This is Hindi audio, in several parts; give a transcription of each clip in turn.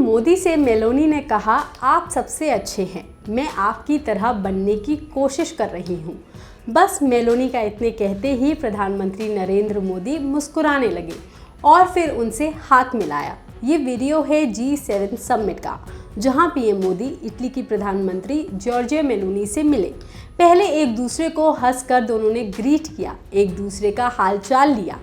मोदी से मेलोनी ने कहा, आप सबसे अच्छे हैं, मैं आपकी तरह बनने की कोशिश कर रही हूँ। बस मेलोनी का इतने कहते ही प्रधानमंत्री नरेंद्र मोदी मुस्कुराने लगे और फिर उनसे हाथ मिलाया। ये वीडियो है G7 समिट का, जहां पीएम मोदी इटली की प्रधानमंत्री जॉर्जिया मेलोनी से मिले। पहले एक दूसरे को हंसकर दोनों ने ग्रीट किया, एक दूसरे का हालचाल लिया।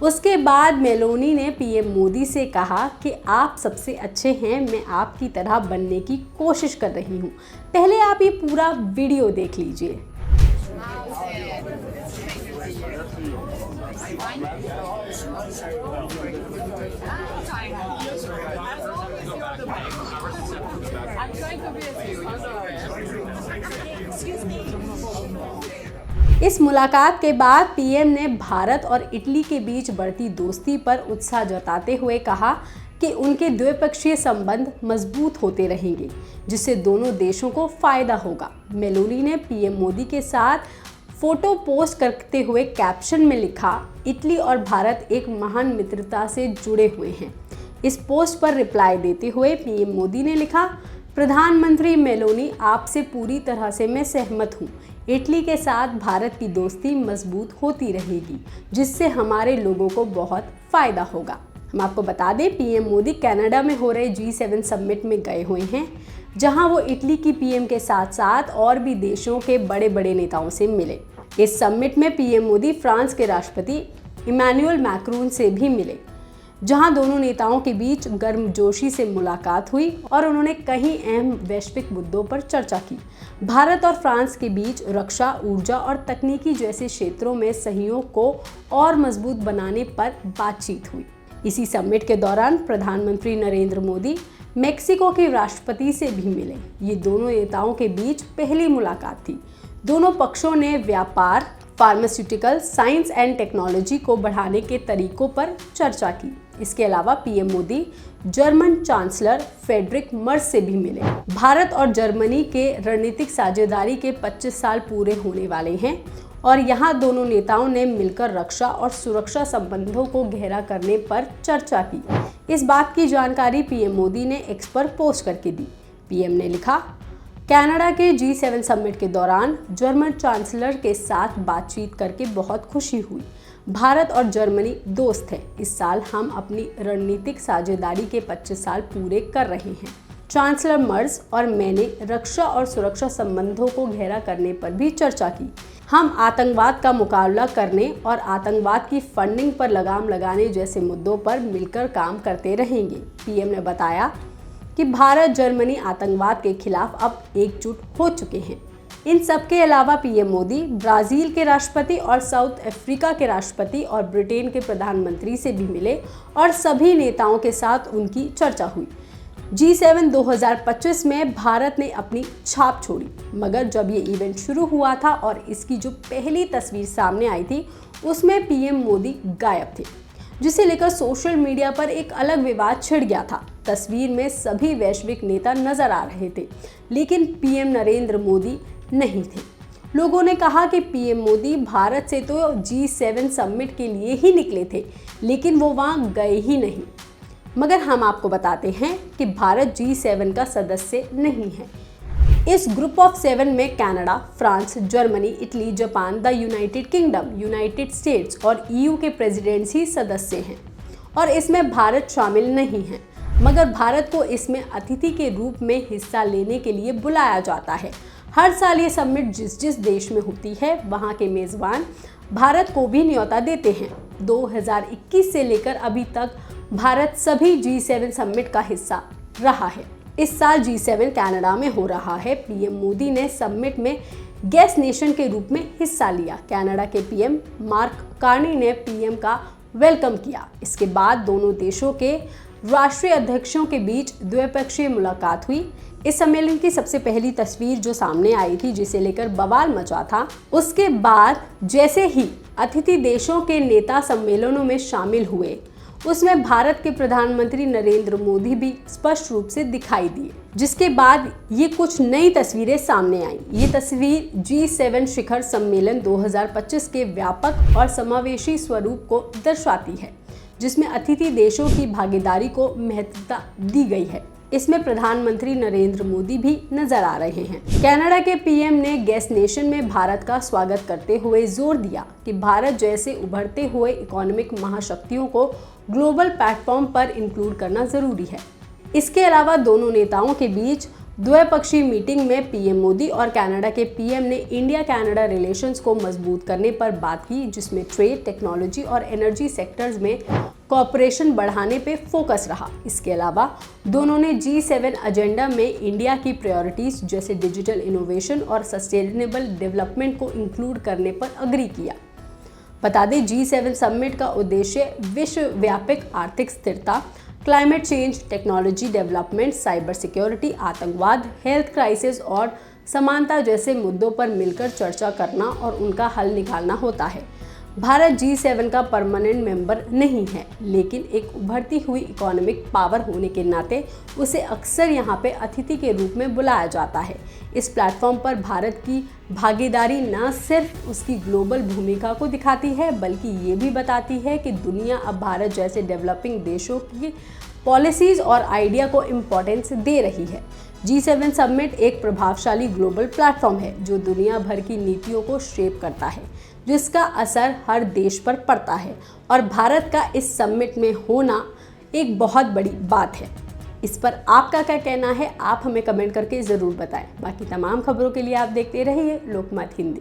उसके बाद मेलोनी ने पीएम मोदी से कहा कि आप सबसे अच्छे हैं, मैं आपकी तरह बनने की कोशिश कर रही हूँ। पहले आप ये पूरा वीडियो देख लीजिए। इस मुलाकात के बाद पीएम ने भारत और इटली के बीच बढ़ती दोस्ती पर उत्साह जताते हुए कहा कि उनके द्विपक्षीय संबंध मजबूत होते रहेंगे, जिससे दोनों देशों को फायदा होगा। मेलोनी ने पीएम मोदी के साथ फोटो पोस्ट करते हुए कैप्शन में लिखा, इटली और भारत एक महान मित्रता से जुड़े हुए हैं। इस पोस्ट पर रिप्लाई देते हुए पीएम मोदी ने लिखा, प्रधानमंत्री मेलोनी, आपसे पूरी तरह से मैं सहमत हूँ। इटली के साथ भारत की दोस्ती मजबूत होती रहेगी, जिससे हमारे लोगों को बहुत फायदा होगा। हम आपको बता दें, पीएम मोदी कनाडा में हो रहे G7 समिट में गए हुए हैं, जहां वो इटली की पीएम के साथ साथ और भी देशों के बड़े बड़े नेताओं से मिले। इस समिट में पीएम मोदी फ्रांस के राष्ट्रपति इमैनुअल मैक्रोन से भी मिले, जहां दोनों नेताओं के बीच गर्मजोशी से मुलाकात हुई और उन्होंने कई अहम वैश्विक मुद्दों पर चर्चा की। भारत और फ्रांस के बीच रक्षा, ऊर्जा और तकनीकी जैसे क्षेत्रों में सहयोग को और मजबूत बनाने पर बातचीत हुई। इसी समिट के दौरान प्रधानमंत्री नरेंद्र मोदी मेक्सिको के राष्ट्रपति से भी मिले। ये दोनों नेताओं के बीच पहली मुलाकात थी। दोनों पक्षों ने व्यापार, फार्मास्यूटिकल, साइंस एंड टेक्नोलॉजी को बढ़ाने के तरीकों पर चर्चा की। इसके अलावा PM Modi German chancellor Friedrich Merz से भी मिले। भारत और जर्मनी के रणनीतिक साझेदारी के 25 साल पूरे होने वाले हैं और यहाँ दोनों नेताओं ने मिलकर रक्षा और सुरक्षा संबंधों को गहरा करने पर चर्चा की। इस बात की जानकारी पीएम मोदी ने एक्स पर पोस्ट करके दी। पीएम ने लिखा, कनाडा के G7 समिट के दौरान जर्मन चांसलर के साथ बातचीत करके बहुत खुशी हुई। भारत और जर्मनी दोस्त हैं। इस साल हम अपनी रणनीतिक साझेदारी के 25 साल पूरे कर रहे हैं। चांसलर मर्ज और मैंने रक्षा और सुरक्षा संबंधों को गहरा करने पर भी चर्चा की। हम आतंकवाद का मुकाबला करने और आतंकवाद की फंडिंग पर लगाम लगाने जैसे मुद्दों पर मिलकर काम करते रहेंगे। पीएम ने बताया कि भारत जर्मनी आतंकवाद के खिलाफ अब एकजुट हो चुके हैं। इन सब के अलावा पीएम मोदी ब्राज़ील के राष्ट्रपति और साउथ अफ्रीका के राष्ट्रपति और ब्रिटेन के प्रधानमंत्री से भी मिले और सभी नेताओं के साथ उनकी चर्चा हुई। G7 2025 में भारत ने अपनी छाप छोड़ी, मगर जब ये इवेंट शुरू हुआ था और इसकी जो पहली तस्वीर सामने आई थी, उसमें पीएम मोदी गायब थे, जिसे लेकर सोशल मीडिया पर एक अलग विवाद छिड़ गया था। तस्वीर में सभी वैश्विक नेता नजर आ रहे थे, लेकिन पीएम नरेंद्र मोदी नहीं थे। लोगों ने कहा कि पीएम मोदी भारत से तो G7 समिट के लिए ही निकले थे, लेकिन वो वहां गए ही नहीं। मगर हम आपको बताते हैं कि भारत G7 का सदस्य नहीं है। इस ग्रुप ऑफ 7 में Canada, France, Germany, Italy, Japan, the United kingdom, United states और EU के प्रेसिडेंट्स ही सदस्य हैं और इसमें भारत शामिल नहीं है। मगर भारत को इसमें अतिथि के रूप में हिस्सा लेने के लिए बुलाया जाता है। हर साल ये समिट जिस देश में होती है, वहाँ के मेज़बान भारत को भी न्योता देते हैं। 2021 से लेकर अभी तक भारत सभी G7 समिट का हिस्सा रहा है। इस साल G7 कनाडा में हो रहा है। पीएम मोदी ने समिट में गेस्ट नेशन के रूप में हिस्सा लिया। कनाडा के पीएम मार्क कार्नी ने पीएम का वेलकम किया। इसके बाद दोनों देशों के राष्ट्रीय अध्यक्षों के बीच द्विपक्षीय मुलाकात हुई। इस सम्मेलन की सबसे पहली तस्वीर जो सामने आई थी, जिसे लेकर बवाल मचा था, उसके बाद जैसे ही अतिथि देशों के नेता सम्मेलनों में शामिल हुए, उसमें भारत के प्रधानमंत्री नरेंद्र मोदी भी स्पष्ट रूप से दिखाई दिए, जिसके बाद ये कुछ नई तस्वीरें सामने आई। ये तस्वीर G7 शिखर सम्मेलन 2025 के व्यापक और समावेशी स्वरूप को दर्शाती है, जिसमें अतिथि देशों की भागीदारी को महत्वता दी गई है। इसमें प्रधानमंत्री नरेंद्र मोदी भी नजर आ रहे हैं। कनाडा के पीएम ने गेस्ट नेशन में भारत का स्वागत करते हुए जोर दिया कि भारत जैसे उभरते हुए इकोनॉमिक महाशक्तियों को ग्लोबल प्लेटफॉर्म पर इंक्लूड करना जरूरी है। इसके अलावा दोनों नेताओं के बीच द्विपक्षीय मीटिंग में पीएम मोदी और कनाडा के पीएम ने इंडिया कनाडा रिलेशंस को मजबूत करने पर बात की, जिसमें ट्रेड, टेक्नोलॉजी और एनर्जी सेक्टर्स में कोऑपरेशन बढ़ाने पे फोकस रहा। इसके अलावा दोनों ने G7 एजेंडा में इंडिया की प्रायोरिटीज जैसे डिजिटल इनोवेशन और सस्टेनेबल डेवलपमेंट को इंक्लूड करने पर अग्री किया। बता दें, G7 समिट का उद्देश्य विश्वव्यापी आर्थिक स्थिरता, climate change, technology development, cyber security, आतंकवाद, हेल्थ क्राइसिस और समानता जैसे मुद्दों पर मिलकर चर्चा करना और उनका हल निकालना होता है। भारत G7 का परमानेंट मेंबर नहीं है, लेकिन एक उभरती हुई इकोनॉमिक पावर होने के नाते उसे अक्सर यहाँ पे अतिथि के रूप में बुलाया जाता है। इस प्लेटफॉर्म पर भारत की भागीदारी न सिर्फ उसकी ग्लोबल भूमिका को दिखाती है, बल्कि ये भी बताती है कि दुनिया अब भारत जैसे डेवलपिंग देशों की पॉलिसीज और आइडिया को इम्पोर्टेंस दे रही है। G7 समिट एक प्रभावशाली ग्लोबल प्लेटफॉर्म है जो दुनिया भर की नीतियों को शेप करता है, जिसका असर हर देश पर पड़ता है, और भारत का इस समिट में होना एक बहुत बड़ी बात है। इस पर आपका क्या कहना है, आप हमें कमेंट करके ज़रूर बताएं। बाकी तमाम खबरों के लिए आप देखते रहिए लोकमत हिंदी।